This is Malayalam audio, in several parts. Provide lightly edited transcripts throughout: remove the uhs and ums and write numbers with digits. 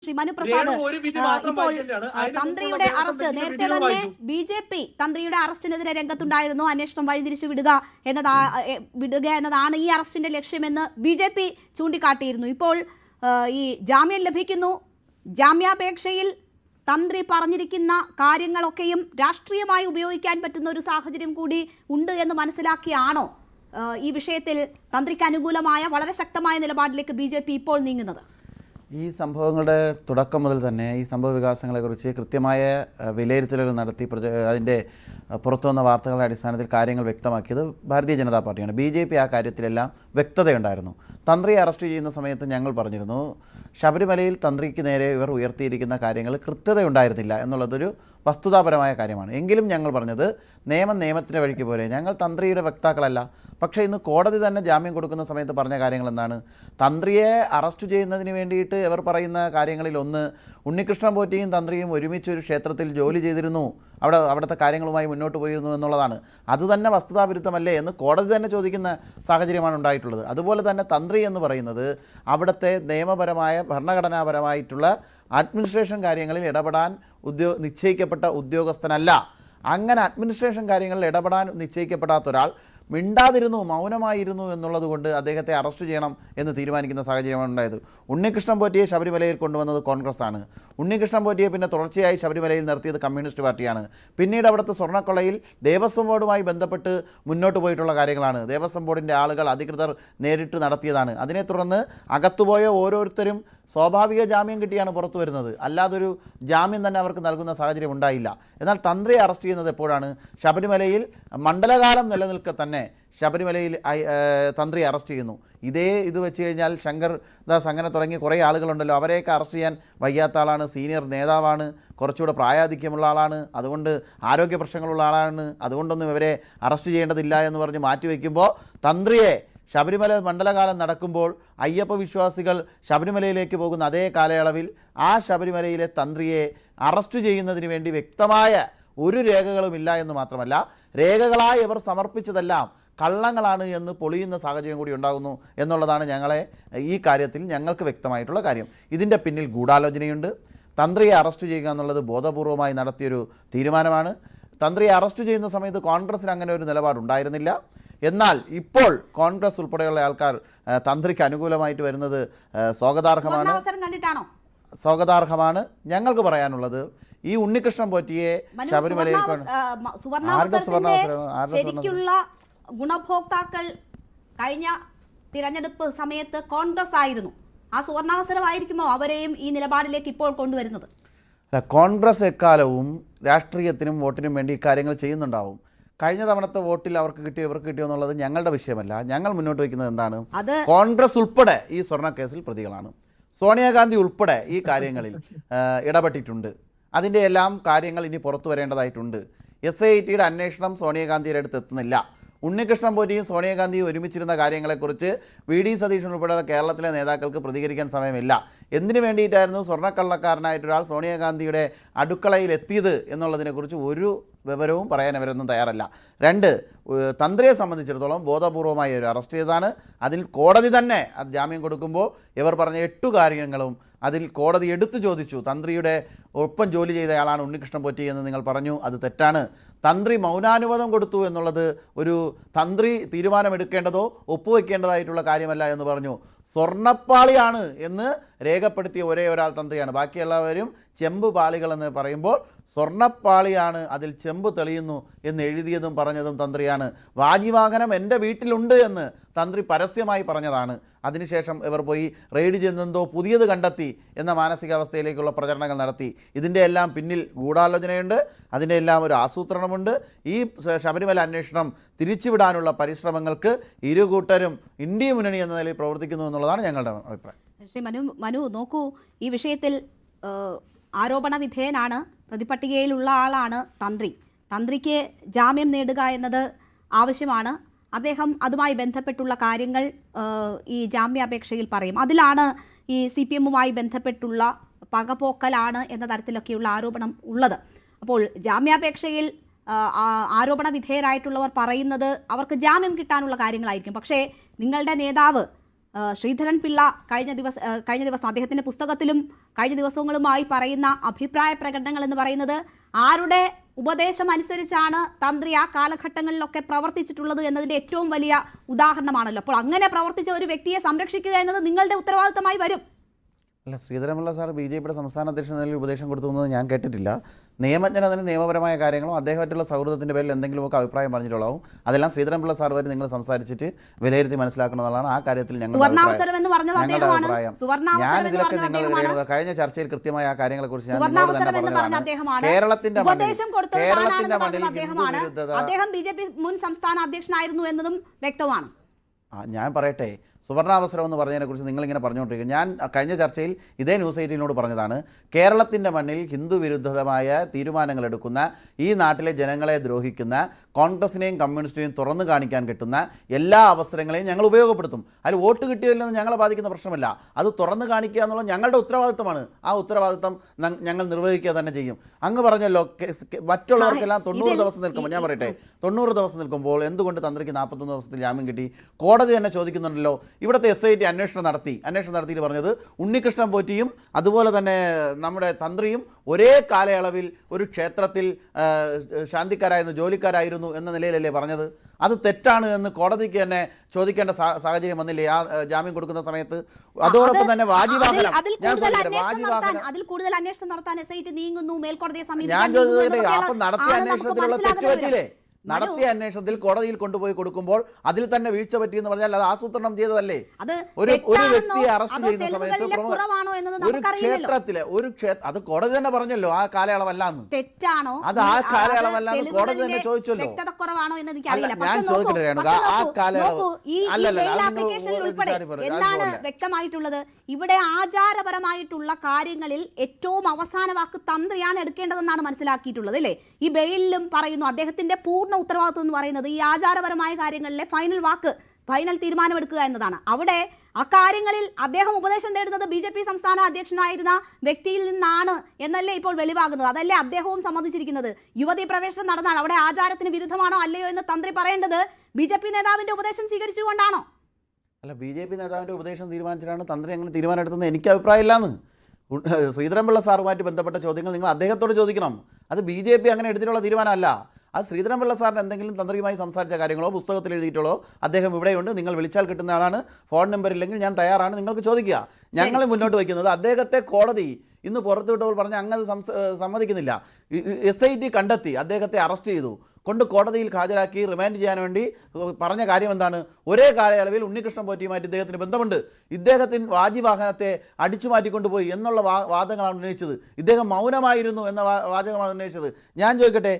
ശ്രീ മനുപ്രസാദ്, ഇപ്പോൾ തന്ത്രിയുടെ അറസ്റ്റ് നേരത്തെ തന്നെ BJP തന്ത്രിയുടെ അറസ്റ്റിനെതിരെ രംഗത്തുണ്ടായിരുന്നു. അന്വേഷണം വഴിതിരിച്ചു വിടുക എന്നതാണ് ഈ അറസ്റ്റിന്റെ ലക്ഷ്യമെന്ന് BJP ചൂണ്ടിക്കാട്ടിയിരുന്നു. ഇപ്പോൾ ഈ ജാമ്യം ലഭിക്കുന്നു. ജാമ്യാപേക്ഷയിൽ തന്ത്രി പറഞ്ഞിരിക്കുന്ന കാര്യങ്ങളൊക്കെയും രാഷ്ട്രീയമായി ഉപയോഗിക്കാൻ പറ്റുന്ന ഒരു സാഹചര്യം കൂടി ഉണ്ട് എന്ന് മനസ്സിലാക്കിയാണോ ഈ വിഷയത്തിൽ തന്ത്രിക്ക് അനുകൂലമായ വളരെ ശക്തമായ നിലപാടിലേക്ക് BJP ഇപ്പോൾ നീങ്ങുന്നത്? ഈ സംഭവങ്ങളുടെ തുടക്കം മുതൽ തന്നെ ഈ സംഭവ വികാസങ്ങളെക്കുറിച്ച് കൃത്യമായ വിലയിരുത്തലുകൾ നടത്തി അതിൻ്റെ പുറത്തു വന്ന വാർത്തകളുടെ അടിസ്ഥാനത്തിൽ കാര്യങ്ങൾ വ്യക്തമാക്കിയത് ഭാരതീയ ജനതാ പാർട്ടിയാണ്. BJP ആ കാര്യത്തിലെല്ലാം വ്യക്തതയുണ്ടായിരുന്നു. തന്ത്രിയെ അറസ്റ്റ് ചെയ്യുന്ന സമയത്ത് ഞങ്ങൾ പറഞ്ഞിരുന്നു, ശബരിമലയിൽ തന്ത്രിക്ക് നേരെ ഇവർ ഉയർത്തിയിരിക്കുന്ന കാര്യങ്ങൾ കൃത്യതയുണ്ടായിരുന്നില്ല എന്നുള്ളതൊരു വസ്തുതാപരമായ കാര്യമാണ്. എങ്കിലും ഞങ്ങൾ പറഞ്ഞത് നിയമത്തിൻ്റെ വഴിക്ക് പോലെ ഞങ്ങൾ തന്ത്രിയുടെ വക്താക്കളല്ല. പക്ഷേ ഇന്ന് കോടതി തന്നെ ജാമ്യം കൊടുക്കുന്ന സമയത്ത് പറഞ്ഞ കാര്യങ്ങൾ എന്താണ്? തന്ത്രിയെ അറസ്റ്റ് ചെയ്യുന്നതിന് വേണ്ടിയിട്ട് ഇവർ പറയുന്ന കാര്യങ്ങളിൽ ഒന്ന്, ഉണ്ണികൃഷ്ണൻ പോറ്റിയും തന്ത്രിയും ഒരുമിച്ചൊരു ക്ഷേത്രത്തിൽ ജോലി ചെയ്തിരുന്നു, അവിടുത്തെ കാര്യങ്ങളുമായി മുന്നോട്ട് പോയിരുന്നു എന്നുള്ളതാണ്. അതുതന്നെ വസ്തുതാവിരുദ്ധമല്ലേ എന്ന് കോടതി തന്നെ ചോദിക്കുന്ന സാഹചര്യമാണ് ഉണ്ടായിട്ടുള്ളത്. അതുപോലെ തന്നെ തന്ത്രി എന്ന് പറയുന്നത് അവിടുത്തെ നിയമപരമായ ഭരണഘടനാപരമായിട്ടുള്ള അഡ്മിനിസ്ട്രേഷൻ കാര്യങ്ങളിൽ ഇടപെടാൻ നിശ്ചയിക്കപ്പെട്ട ഉദ്യോഗസ്ഥനല്ല. അങ്ങനെ അഡ്മിനിസ്ട്രേഷൻ കാര്യങ്ങളിൽ ഇടപെടാൻ നിശ്ചയിക്കപ്പെടാത്ത ഒരാൾ മിണ്ടാതിരുന്നു, മൗനമായിരുന്നു എന്നുള്ളത് കൊണ്ട് അദ്ദേഹത്തെ അറസ്റ്റ് ചെയ്യണം എന്ന് തീരുമാനിക്കുന്ന സാഹചര്യമാണ് ഉണ്ടായത്. ഉണ്ണികൃഷ്ണൻ പോറ്റിയെ ശബരിമലയിൽ കൊണ്ടുവന്നത് കോൺഗ്രസ് ആണ്. ഉണ്ണികൃഷ്ണൻ പോറ്റിയെ പിന്നെ തുടർച്ചയായി ശബരിമലയിൽ നിർത്തിയത് കമ്മ്യൂണിസ്റ്റ് പാർട്ടിയാണ്. പിന്നീട് അവിടുത്തെ സ്വർണ്ണക്കൊള്ളയിൽ ദേവസ്വം ബോർഡുമായി ബന്ധപ്പെട്ട് മുന്നോട്ട് പോയിട്ടുള്ള കാര്യങ്ങളാണ്. ദേവസ്വം ബോർഡിൻ്റെ ആളുകൾ അധികൃതർ നേരിട്ട് നടത്തിയതാണ്. അതിനെ തുടർന്ന് അകത്തുപോയ ഓരോരുത്തരും സ്വാഭാവിക ജാമ്യം കിട്ടിയാണ് പുറത്തു വരുന്നത്. അല്ലാതൊരു ജാമ്യം തന്നെ അവർക്ക് നൽകുന്ന സാഹചര്യം ഉണ്ടായില്ല. എന്നാൽ തന്ത്രിയെ അറസ്റ്റ് ചെയ്യുന്നത് എപ്പോഴാണ്? ശബരിമലയിൽ മണ്ഡലകാലം നിലനിൽക്കെ തന്നെ ശബരിമലയിൽ തന്ത്രി അറസ്റ്റ് ചെയ്യുന്നു. ഇത് വെച്ച് കഴിഞ്ഞാൽ ശങ്കർ ദാസ് അങ്ങനെ തുടങ്ങി കുറേ ആളുകളുണ്ടല്ലോ, അവരെയൊക്കെ അറസ്റ്റ് ചെയ്യാൻ വയ്യാത്ത ആളാണ്, സീനിയർ നേതാവാണ്, കുറച്ചുകൂടെ പ്രായാധിക്യമുള്ള ആളാണ്, അതുകൊണ്ട് ആരോഗ്യ പ്രശ്നങ്ങളുള്ള ആളാണ്, അതുകൊണ്ടൊന്നും ഇവരെ അറസ്റ്റ് ചെയ്യേണ്ടതില്ല എന്ന് പറഞ്ഞ് മാറ്റിവെക്കുമ്പോൾ തന്ത്രിയെ ശബരിമല മണ്ഡലകാലം നടക്കുമ്പോൾ അയ്യപ്പ വിശ്വാസികൾ ശബരിമലയിലേക്ക് പോകുന്ന അതേ കാലയളവിൽ ആ ശബരിമലയിലെ തന്ത്രിയെ അറസ്റ്റ് ചെയ്യുന്നതിന് വേണ്ടി വ്യക്തമായ ഒരു രേഖകളുമില്ല എന്ന് മാത്രമല്ല, രേഖകളായി ഇവർ സമർപ്പിച്ചതെല്ലാം കള്ളങ്ങളാണ് എന്ന് പൊളിയുന്ന സാഹചര്യം കൂടി ഉണ്ടാകുന്നു എന്നുള്ളതാണ് ഈ കാര്യത്തിൽ ഞങ്ങൾക്ക് വ്യക്തമായിട്ടുള്ള കാര്യം. ഇതിൻ്റെ പിന്നിൽ ഗൂഢാലോചനയുണ്ട്. തന്ത്രിയെ അറസ്റ്റ് ചെയ്യുക എന്നുള്ളത് ബോധപൂർവമായി നടത്തിയൊരു തീരുമാനമാണ്. തന്ത്രിയെ അറസ്റ്റ് ചെയ്യുന്ന സമയത്ത് കോൺഗ്രസിന് അങ്ങനെ ഒരു നിലപാടുണ്ടായിരുന്നില്ല. എന്നാൽ ഇപ്പോൾ കോൺഗ്രസ് ഉൾപ്പെടെയുള്ള ആൾക്കാർ തന്ത്രിക്ക് അനുകൂലമായിട്ട് വരുന്നത് സ്വാഗതാർഹമാണ്. ഞങ്ങൾക്ക് പറയാനുള്ളത്, ഈ ഉണ്ണികൃഷ്ണൻ പോറ്റിയെ ശബരിമലയിൽ ശരിക്കുള്ള ഗുണഭോക്താക്കൾ കഴിഞ്ഞ തിരഞ്ഞെടുപ്പ് സമയത്ത് കോൺഗ്രസ് ആയിരുന്നു. ആ സുവർണാവസരമായിരിക്കുമോ അവരെയും ഈ നിലപാടിലേക്ക് ഇപ്പോൾ കൊണ്ടുവരുന്നത്? കോൺഗ്രസ് എക്കാലവും രാഷ്ട്രീയത്തിനും വോട്ടിനും വേണ്ടി ഇക്കാര്യങ്ങൾ ചെയ്യുന്നുണ്ടാവും. കഴിഞ്ഞ തവണത്തെ വോട്ടിൽ അവർക്ക് കിട്ടിയോ ഇവർക്ക് കിട്ടിയോ എന്നുള്ളത് ഞങ്ങളുടെ വിഷയമല്ല. ഞങ്ങൾ മുന്നോട്ട് വയ്ക്കുന്നത് എന്താണ്? കോൺഗ്രസ് ഉൾപ്പെടെ ഈ സ്വർണ്ണക്കേസിൽ പ്രതികളാണ്. സോണിയാഗാന്ധി ഉൾപ്പെടെ ഈ കാര്യങ്ങളിൽ ഇടപെട്ടിട്ടുണ്ട്. അതിൻ്റെ എല്ലാം കാര്യങ്ങൾ ഇനി പുറത്തു വരേണ്ടതായിട്ടുണ്ട്. SITയുടെ അന്വേഷണം സോണിയാഗാന്ധിയുടെ അടുത്ത് എത്തുന്നില്ല. ഉണ്ണികൃഷ്ണൻ പോറ്റിയും സോണിയാഗാന്ധിയും ഒരുമിച്ചിരുന്ന കാര്യങ്ങളെക്കുറിച്ച് VD സതീശൻ ഉൾപ്പെടെയുള്ള കേരളത്തിലെ നേതാക്കൾക്ക് പ്രതികരിക്കാൻ സമയമില്ല. എന്തിനു വേണ്ടിയിട്ടായിരുന്നു സ്വർണ്ണക്കള്ളക്കാരനായിട്ടൊരാൾ സോണിയാഗാന്ധിയുടെ അടുക്കളയിൽ എത്തിയത് എന്നുള്ളതിനെക്കുറിച്ച് ഒരു വിവരവും പറയാൻ അവരൊന്നും തയ്യാറല്ല. 2, തന്ത്രിയെ സംബന്ധിച്ചിടത്തോളം ബോധപൂർവമായ ഒരു അറസ്റ്റ് ചെയ്തതാണ്. അതിൽ കോടതി തന്നെ ജാമ്യം കൊടുക്കുമ്പോൾ ഇവർ പറഞ്ഞ 8 കാര്യങ്ങളും അതിൽ കോടതി എടുത്തു ചോദിച്ചു. തന്ത്രിയുടെ ഒപ്പം ജോലി ചെയ്തയാളാണ് ഉണ്ണികൃഷ്ണൻ പോറ്റി എന്ന് നിങ്ങൾ പറഞ്ഞു, അത് തെറ്റാണ്. തന്ത്രി മൗനാനുവാദം കൊടുത്തു എന്നുള്ളത് ഒരു തന്ത്രി തീരുമാനമെടുക്കേണ്ടതോ ഒപ്പുവെക്കേണ്ടതായിട്ടുള്ള കാര്യമല്ല എന്ന് പറഞ്ഞു. സ്വർണ്ണപ്പാളിയാണ് എന്ന് രേഖപ്പെടുത്തിയ ഒരേ ഒരാൾ തന്ത്രിയാണ്. ബാക്കിയുള്ളവരും ചെമ്പ് പാളികളെന്ന് പറയുമ്പോൾ സ്വർണ്ണപ്പാളിയാണ്, അതിൽ ചെമ്പ് തെളിയുന്നു എന്ന് എഴുതിയതും പറഞ്ഞതും തന്ത്രിയാണ്. വാജിവാഹനം എൻ്റെ വീട്ടിലുണ്ട് എന്ന് തന്ത്രി പരസ്യമായി പറഞ്ഞതാണ്. അതിനുശേഷം ഇവർ പോയി റെയ്ഡ് ചെയ്യുന്നതോ പുതിയത് കണ്ടെത്തി എന്ന മാനസികാവസ്ഥയിലേക്കുള്ള പ്രചരണങ്ങൾ നടത്തി. ഇതിൻ്റെ എല്ലാം പിന്നിൽ ഗൂഢാലോചനയുണ്ട്. അതിൻ്റെ എല്ലാം ഒരു ആസൂത്രണമുണ്ട്. ഈ ശബരിമല അന്വേഷണം തിരിച്ചുവിടാനുള്ള പരിശ്രമങ്ങൾക്ക് ഇരുകൂട്ടരും ഇന്ത്യ മുന്നണി എന്ന നിലയിൽ പ്രവർത്തിക്കുന്നു എന്നുള്ളതാണ് ഞങ്ങളുടെ അഭിപ്രായം. ശ്രീ മനു നോക്കൂ, ഈ വിഷയത്തിൽ ആരോപണ വിധേയനാണ്, പ്രതിപട്ടികയിലുള്ള ആളാണ് തന്ത്രിക്ക് ജാമ്യം നേടുക എന്നത് ആവശ്യമാണ്. അദ്ദേഹം അതുമായി ബന്ധപ്പെട്ടുള്ള കാര്യങ്ങൾ ഈ ജാമ്യാപേക്ഷയിൽ പറയും. അതിലാണ് ഈ CPMുമായി ബന്ധപ്പെട്ടുള്ള പകപോക്കലാണ് എന്ന തരത്തിലൊക്കെയുള്ള ആരോപണം ഉള്ളത്. അപ്പോൾ ജാമ്യാപേക്ഷയിൽ ആരോപണ വിധേയരായിട്ടുള്ളവർ പറയുന്നത് അവർക്ക് ജാമ്യം കിട്ടാനുള്ള കാര്യങ്ങളായിരിക്കും. പക്ഷേ നിങ്ങളുടെ നേതാവ് ശ്രീധരൻ പിള്ള കഴിഞ്ഞ ദിവസം അദ്ദേഹത്തിന്റെ പുസ്തകത്തിലും കഴിഞ്ഞ ദിവസങ്ങളുമായി പറയുന്ന അഭിപ്രായ പ്രകടനങ്ങൾ എന്ന് പറയുന്നത് ആരുടെ ഉപദേശം അനുസരിച്ചാണ് തന്ത്രി ആ കാലഘട്ടങ്ങളിലൊക്കെ പ്രവർത്തിച്ചിട്ടുള്ളത് എന്നതിന്റെ ഏറ്റവും വലിയ ഉദാഹരണമാണല്ലോ. അപ്പോൾ അങ്ങനെ പ്രവർത്തിച്ച ഒരു വ്യക്തിയെ സംരക്ഷിക്കുക എന്നത് നിങ്ങളുടെ ഉത്തരവാദിത്തമായി വരും. അല്ല, ശ്രീധരൻപിള്ള സാർ ബി.ജെ.പിയുടെ സംസ്ഥാന അധ്യക്ഷൻ നിലയിൽ ഉപദേശം കൊടുത്തുവെന്ന് ഞാൻ കേട്ടിട്ടില്ല. നിയമജ്ഞൻ അതിന് നിയമപരമായ കാര്യങ്ങളോ അദ്ദേഹമായിട്ടുള്ള സൗഹൃദത്തിൻ്റെ പേരിൽ എന്തെങ്കിലുമൊക്കെ അഭിപ്രായം പറഞ്ഞിട്ടുള്ളതാവും. അതെല്ലാം ശ്രീധരൻപിള്ള സാർ വരെ നിങ്ങൾ സംസാരിച്ചിട്ട് വിലയിരുത്തി മനസ്സിലാക്കുന്നതാണ്. ആ കാര്യത്തിൽ ഞങ്ങളുടെ അഭിപ്രായം. ഞാൻ ഇതിലൊക്കെ നിങ്ങൾ കഴിഞ്ഞ ചർച്ചയിൽ കൃത്യമായ ആ കാര്യങ്ങളെക്കുറിച്ച് ഞാൻ നിങ്ങളോട് തന്നെ പറഞ്ഞതാണ്. കേരളത്തിന്റെ മണ്ണിൽ അദ്ദേഹം ബി.ജെ.പി മുൻ സംസ്ഥാന അധ്യക്ഷനായിരുന്നു എന്നതും വ്യക്തമാണ്. ഞാൻ പറയട്ടെ, സുവർണാവസരം എന്ന് പറഞ്ഞതിനെക്കുറിച്ച് നിങ്ങളിങ്ങനെ പറഞ്ഞുകൊണ്ടിരിക്കുക. ഞാൻ കഴിഞ്ഞ ചർച്ചയിൽ ഇതേ ന്യൂസ് 18 പറഞ്ഞതാണ്, കേരളത്തിൻ്റെ മണ്ണിൽ ഹിന്ദു വിരുദ്ധമായ തീരുമാനങ്ങൾ എടുക്കുന്ന, ഈ നാട്ടിലെ ജനങ്ങളെ ദ്രോഹിക്കുന്ന, കോൺഗ്രസിനെയും കമ്മ്യൂണിസ്റ്റിനെയും തുറന്നു കാണിക്കാൻ കിട്ടുന്ന എല്ലാ അവസരങ്ങളെയും ഞങ്ങൾ ഉപയോഗപ്പെടുത്തും. അതിൽ വോട്ട് കിട്ടിയില്ലെന്ന് ഞങ്ങളെ ബാധിക്കുന്ന പ്രശ്നമല്ല. അത് തുറന്നു കാണിക്കുക എന്നുള്ളത് ഞങ്ങളുടെ ഉത്തരവാദിത്തമാണ്. ആ ഉത്തരവാദിത്തം ഞങ്ങൾ നിർവഹിക്കുക തന്നെ ചെയ്യും. അങ്ങ് പറഞ്ഞല്ലോ മറ്റുള്ളവർക്കെല്ലാം 90 ദിവസം നിൽക്കുമ്പോൾ, ഞാൻ പറയട്ടെ, 90 ദിവസം നിൽക്കുമ്പോൾ എന്തുകൊണ്ട് തന്ത്രിക്ക് 41 ദിവസത്തിൽ ജാമ്യം കിട്ടി? കോടതി തന്നെ ചോദിക്കുന്നുണ്ടല്ലോ. ഇവിടുത്തെ SIT അന്വേഷണം നടത്തിയിട്ട് പറഞ്ഞത് ഉണ്ണികൃഷ്ണൻ പോറ്റിയും അതുപോലെ തന്നെ നമ്മുടെ തന്ത്രിയും ഒരേ കാലയളവിൽ ഒരു ക്ഷേത്രത്തിൽ ശാന്തിക്കാരായിരുന്നു, ജോലിക്കാരായിരുന്നു എന്ന നിലയിലല്ലേ പറഞ്ഞത്? അത് തെറ്റാണ് എന്ന് കോടതിക്ക് തന്നെ ചോദിക്കേണ്ട സാഹചര്യം വന്നില്ലേ ആ ജാമ്യം കൊടുക്കുന്ന സമയത്ത്? അതോടൊപ്പം തന്നെ വാജിവാഹനം, അതിൽ കൂടുതൽ അന്വേഷണം നടത്താൻ SIT നീങ്ങുന്നു, മേൽക്കോടതിയെ ഞാൻ ചോദിച്ചത് അപ്പം നടത്തിയ അന്വേഷണത്തിലുള്ള തെറ്റ് പറ്റിയില്ലേ? നടത്തിയ അന്വേഷണത്തിൽ കോടതിയിൽ കൊണ്ടുപോയി കൊടുക്കുമ്പോൾ അതിൽ തന്നെ വീഴ്ച പറ്റിയെന്ന് പറഞ്ഞാൽ അത് ആസൂത്രണം ചെയ്തതല്ലേ? ഒരു വ്യക്തിയെ അറസ്റ്റ് ചെയ്യുന്ന സമയത്ത് ഒരു ക്ഷേത്രത്തിലെ അത് കോടതി തന്നെ പറഞ്ഞല്ലോ ആ കാലയളവല്ലാന്ന്. തെറ്റാണോ? അത് ആ കാലയളവല്ലാന്ന് കോടതി തന്നെ ചോദിച്ചല്ലോ. ഞാൻ ചോദിക്കട്ടെ രേണുക, ആ കാലയളവ് എന്താണ് വ്യക്തമായിട്ടുള്ളത്? ഇവിടെ ആചാരപരമായിട്ടുള്ള കാര്യങ്ങളിൽ ഏറ്റവും അവസാന വാക്ക് തന്ത്രിയാണ് എടുക്കേണ്ടതെന്നാണ് മനസ്സിലാക്കിയിട്ടുള്ളത് അല്ലേ? ഈ ബെയിലിലും പറയുന്നു അദ്ദേഹത്തിന്റെ പൂർണ്ണ ഉത്തരവാദിത്വം എന്ന് പറയുന്നത് ഈ ആചാരപരമായ കാര്യങ്ങളിലെ ഫൈനൽ തീരുമാനമെടുക്കുക എന്നതാണ്. അവിടെ അക്കാര്യങ്ങളിൽ അദ്ദേഹം ഉപദേശം തേടുന്നത് ബി.ജെ.പി സംസ്ഥാന അധ്യക്ഷനായിരുന്ന വ്യക്തിയിൽ നിന്നാണ് എന്നല്ലേ ഇപ്പോൾ വെളിവാകുന്നത്? അതല്ലേ അദ്ദേഹവും സമ്മതിച്ചിരിക്കുന്നത്? യുവതീ പ്രവേശനം നടന്നാൽ അവിടെ ആചാരത്തിന് വിരുദ്ധമാണോ അല്ലയോ എന്ന് തന്ത്രി പറയേണ്ടത് ബി.ജെ.പി നേതാവിന്റെ ഉപദേശം സ്വീകരിച്ചുകൊണ്ടാണോ? അല്ല, ബി.ജെ.പി നേതാവിന്റെ ഉപദേശം തീരുമാനിച്ചിട്ടാണ് തന്ത്രി അങ്ങനെ തീരുമാനം എടുത്തത് എനിക്ക് അഭിപ്രായമില്ലാന്ന്. ശ്രീധരൻപിള്ള സാറുമായിട്ട് ബന്ധപ്പെട്ട ചോദ്യങ്ങൾ നിങ്ങൾ അദ്ദേഹത്തോട് ചോദിക്കണം. അത് ബി.ജെ.പി അങ്ങനെ എടുത്തിട്ടുള്ള തീരുമാനമല്ല. അത് ശ്രീധരൻപിള്ള സാറിന് എന്തെങ്കിലും തന്ത്രിയുമായി സംസാരിച്ച കാര്യങ്ങളോ പുസ്തകത്തിൽ എഴുതിയിട്ടുള്ളോ അദ്ദേഹം ഇവിടെയുണ്ട്, നിങ്ങൾ വിളിച്ചാൽ കിട്ടുന്ന ആളാണ്, ഫോൺ നമ്പർ ഇല്ലെങ്കിൽ ഞാൻ തയ്യാറാണ്, നിങ്ങൾക്ക് ചോദിക്കുക. ഞങ്ങൾ മുന്നോട്ട് വയ്ക്കുന്നത് അദ്ദേഹത്തെ കോടതി ഇന്ന് പുറത്തുവിട്ടപ്പോൾ പറഞ്ഞ് അങ്ങനെ സമ്മതിക്കുന്നില്ല. SIT കണ്ടെത്തി അദ്ദേഹത്തെ അറസ്റ്റ് ചെയ്തു, കൊണ്ട് കോടതിയിൽ ഹാജരാക്കി റിമാൻഡ് ചെയ്യാൻ വേണ്ടി പറഞ്ഞ കാര്യം എന്താണ്? ഒരേ കാലയളവിൽ ഉണ്ണികൃഷ്ണൻ പോറ്റിയുമായിട്ട് ഇദ്ദേഹത്തിന് ബന്ധമുണ്ട്, ഇദ്ദേഹത്തിന് വാജിവാഹനത്തെ അടിച്ചു മാറ്റിക്കൊണ്ടുപോയി എന്നുള്ള വാദങ്ങളാണ് ഉന്നയിച്ചത്. ഇദ്ദേഹം മൗനമായിരുന്നു എന്ന വാചകമാണ് ഉന്നയിച്ചത്. ഞാൻ ചോദിക്കട്ടെ,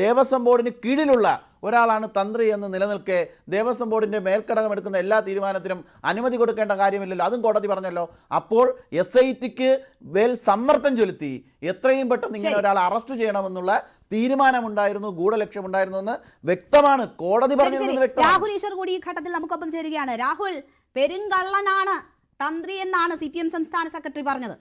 ദേവസ്വം ബോർഡിന് കീഴിലുള്ള ഒരാളാണ് തന്ത്രി എന്ന് നിലനിൽക്കെ ദേവസ്വം ബോർഡിൻ്റെ മേൽഘടകം എടുക്കുന്ന എല്ലാ തീരുമാനത്തിനും അനുമതി കൊടുക്കേണ്ട കാര്യമില്ലല്ലോ, അതും കോടതി പറഞ്ഞല്ലോ. അപ്പോൾ SITക്ക് മേൽ സമ്മർദ്ദം ചെലുത്തി എത്രയും പെട്ടെന്ന് ഇങ്ങനെ ഒരാളെ അറസ്റ്റ് ചെയ്യണമെന്നുള്ള തീരുമാനമുണ്ടായിരുന്നു, ഗൂഢലക്ഷ്യമുണ്ടായിരുന്നു എന്ന് വ്യക്തമാണ്. കോടതി പറഞ്ഞത്. രാഹുൽ ഈശ്വർ കൂടി ഈ ഘട്ടത്തിൽ നമുക്കൊപ്പം ചേരുകയാണ്. രാഹുൽ, പെരുങ്കള്ളനാണ് തന്ത്രി എന്നാണ് CPM സംസ്ഥാന സെക്രട്ടറി പറഞ്ഞത്.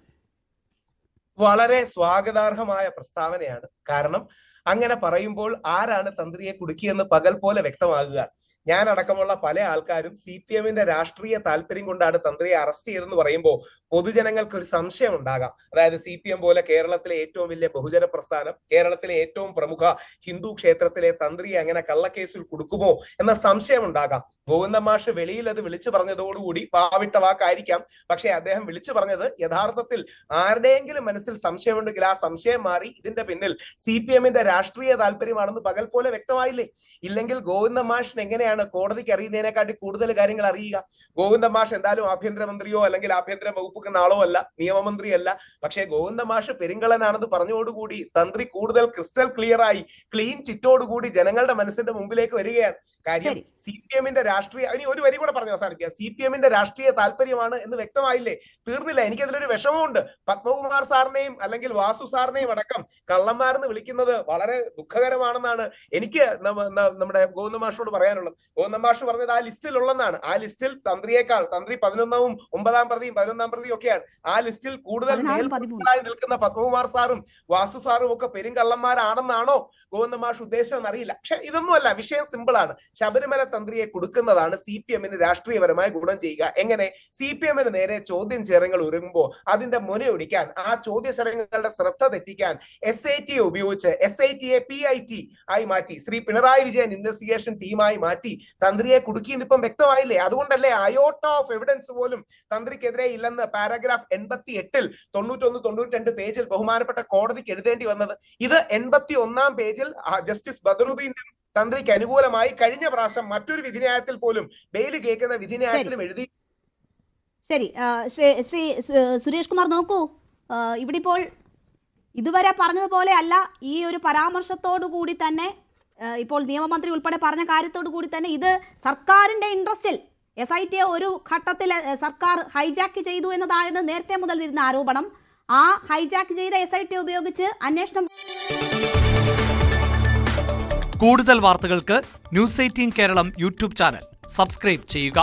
വളരെ സ്വാഗതാർഹമായ പ്രസ്താവനയാണ്. കാരണം അങ്ങനെ പറയുമ്പോൾ ആരാണ് തന്ത്രിയെ കുടുക്കിയെന്ന് പകൽ പോലെ വ്യക്തമാകുക. ഞാൻ അടക്കമുള്ള പല ആൾക്കാരും CPMന്റെ രാഷ്ട്രീയ താല്പര്യം കൊണ്ടാണ് തന്ത്രിയെ അറസ്റ്റ് ചെയ്തതെന്ന് പറയുമ്പോൾ പൊതുജനങ്ങൾക്ക് ഒരു സംശയം ഉണ്ടാകാം. അതായത് CPM പോലെ കേരളത്തിലെ ഏറ്റവും വലിയ ബഹുജന പ്രസ്ഥാനം, കേരളത്തിലെ ഏറ്റവും പ്രമുഖ ഹിന്ദു ക്ഷേത്രത്തിലെ തന്ത്രിയെ അങ്ങനെ കള്ളക്കേസിൽ കുടുക്കുമോ എന്ന സംശയം ഉണ്ടാകാം. ഗോവിന്ദൻ മാഷ് വെളിയിൽ അത് വിളിച്ചു പറഞ്ഞതോടുകൂടി പാവിട്ട വാക്കായിരിക്കാം. പക്ഷെ അദ്ദേഹം വിളിച്ചു പറഞ്ഞത് യഥാർത്ഥത്തിൽ ആരുടെയെങ്കിലും മനസ്സിൽ സംശയമുണ്ടെങ്കിൽ ആ സംശയം മാറി ഇതിന്റെ പിന്നിൽ CPMന്റെ രാഷ്ട്രീയ താല്പര്യമാണെന്ന് പകൽ പോലെ വ്യക്തമായില്ലേ? ഇല്ലെങ്കിൽ ഗോവിന്ദൻ മാഷിന് എങ്ങനെയാണ് കോടതിക്ക് അറിയുന്നതിനെക്കാട്ടി കൂടുതൽ കാര്യങ്ങൾ അറിയുക? ഗോവിന്ദൻ മാഷ് എന്തായാലും ആഭ്യന്തരമന്ത്രിയോ അല്ലെങ്കിൽ ആഭ്യന്തര വകുപ്പ് ആളോ അല്ല, നിയമമന്ത്രിയല്ല. പക്ഷേ ഗോവിന്ദൻ മാഷ് പെരുങ്കളനാണെന്ന് പറഞ്ഞോടുകൂടി തന്ത്രി കൂടുതൽ ക്രിസ്റ്റൽ ക്ലിയർ ആയി ക്ലീൻ ചിറ്റോടുകൂടി ജനങ്ങളുടെ മനസ്സിന്റെ മുമ്പിലേക്ക് വരികയാണ്. കാര്യം CPMന്റെ രാഷ്ട്രീയ, ഇനി ഒരു വരി കൂടെ പറഞ്ഞ് അവസാനിക്കുക, CPMന്റെ രാഷ്ട്രീയ താല്പര്യമാണ് എന്ന് വ്യക്തമായില്ലേ? തീർന്നില്ല. എനിക്കതിലൊരു വിഷമമുണ്ട്. പത്മകുമാർ സാറിനെയും അല്ലെങ്കിൽ വാസു സാറിനെയും അടക്കം കള്ളന്മാരെന്ന് വിളിക്കുന്നത് വളരെ ദുഃഖകരമാണെന്നാണ് എനിക്ക് നമ്മുടെ ഗോവിന്ദൻ മാഷോട് പറയാനുള്ളത്. ഗോവിന്ദൻ മാഷ് പറഞ്ഞത് ആ ലിസ്റ്റിൽ ഉള്ളതാണ്. ആ ലിസ്റ്റിൽ തന്ത്രി 11-വും 9-ാം പ്രതിയും 11-ാം പ്രതിയും ഒക്കെയാണ്. ആ ലിസ്റ്റിൽ കൂടുതൽ മേൽപ്പായി നിൽക്കുന്ന പത്മകുമാർ സാറും വാസു സാറും ഒക്കെ പെരുങ്കള്ളന്മാരാണെന്നാണോ ഗോവിന്ദൻ മാഷ് ഉദ്ദേശിച്ചതെന്ന് അറിയില്ല. പക്ഷെ ഇതൊന്നുമല്ല, വിഷയം സിമ്പിൾ ആണ്. ശബരിമല തന്ത്രിയെ കൊടുക്കുന്നതാണ് CPM-ന് രാഷ്ട്രീയപരമായി ഗുണം ചെയ്യുക. എങ്ങനെ? CPM-ന് നേരെ ചോദ്യം ചേരങ്ങൾ ഒരുങ്ങുമ്പോൾ അതിന്റെ മുനയൊടിക്കാൻ, ആ ചോദ്യശരങ്ങളുടെ ശ്രദ്ധ തെറ്റിക്കാൻ SIT ഉപയോഗിച്ച് SIT-യെ PIT ആയി മാറ്റി, ശ്രീ പിണറായി വിജയൻ ഇൻവെസ്റ്റിഗേഷൻ ടീമായി മാറ്റി തന്ത്രിയെ കുടുക്കിയെന്ന് ഇപ്പം വ്യക്തമായില്ലേ? അതുകൊണ്ടല്ലേ അയോട്ട ഓഫ് എവിഡൻസ് പോലും തന്ത്രിക്കെതിരെ ഇല്ലെന്ന് പാരഗ്രാഫ് 88-ൽ 91-92 പേജിൽ ബഹുമാനപ്പെട്ട കോടതിക്ക് എഴുതേണ്ടി വന്നത്. ഇത് 81-ാം പേജിൽ ജസ്റ്റിസ് ബദറുദ്ദീന്റെ തന്ത്രിക്ക് അനുകൂലമായി കഴിഞ്ഞ പ്രാവശ്യം മറ്റൊരു വിധിന്യായത്തിൽ പോലും ബെയിൽ കേൾക്കുന്ന വിധിന്യായത്തിലും എഴുതി. ശരി, ശ്രീ സുരേഷ് കുമാർ, നോക്കൂ, ഇവിടെ ഇപ്പോൾ ഇതുവരെ പറഞ്ഞതുപോലെ അല്ല, ഈ ഒരു പരാമർശത്തോടു കൂടി തന്നെ, ഇപ്പോൾ നിയമമന്ത്രി ഉൾപ്പെടെ പറഞ്ഞ കാര്യത്തോടു കൂടി തന്നെ ഇത് സർക്കാരിന്റെ ഇൻട്രസ്റ്റിൽ SIT-യെ ഒരു ഘട്ടത്തിൽ സർക്കാർ ഹൈജാക്ക് ചെയ്തു എന്നതായിരുന്നു നേരത്തെ മുതൽ ഇരുന്ന ആരോപണം. ആ ഹൈജാക്ക് ചെയ്ത SIT ഉപയോഗിച്ച് അന്വേഷണം. കൂടുതൽ വാർത്തകൾക്ക് News 18 Keralam YouTube channel subscribe ചെയ്യുക.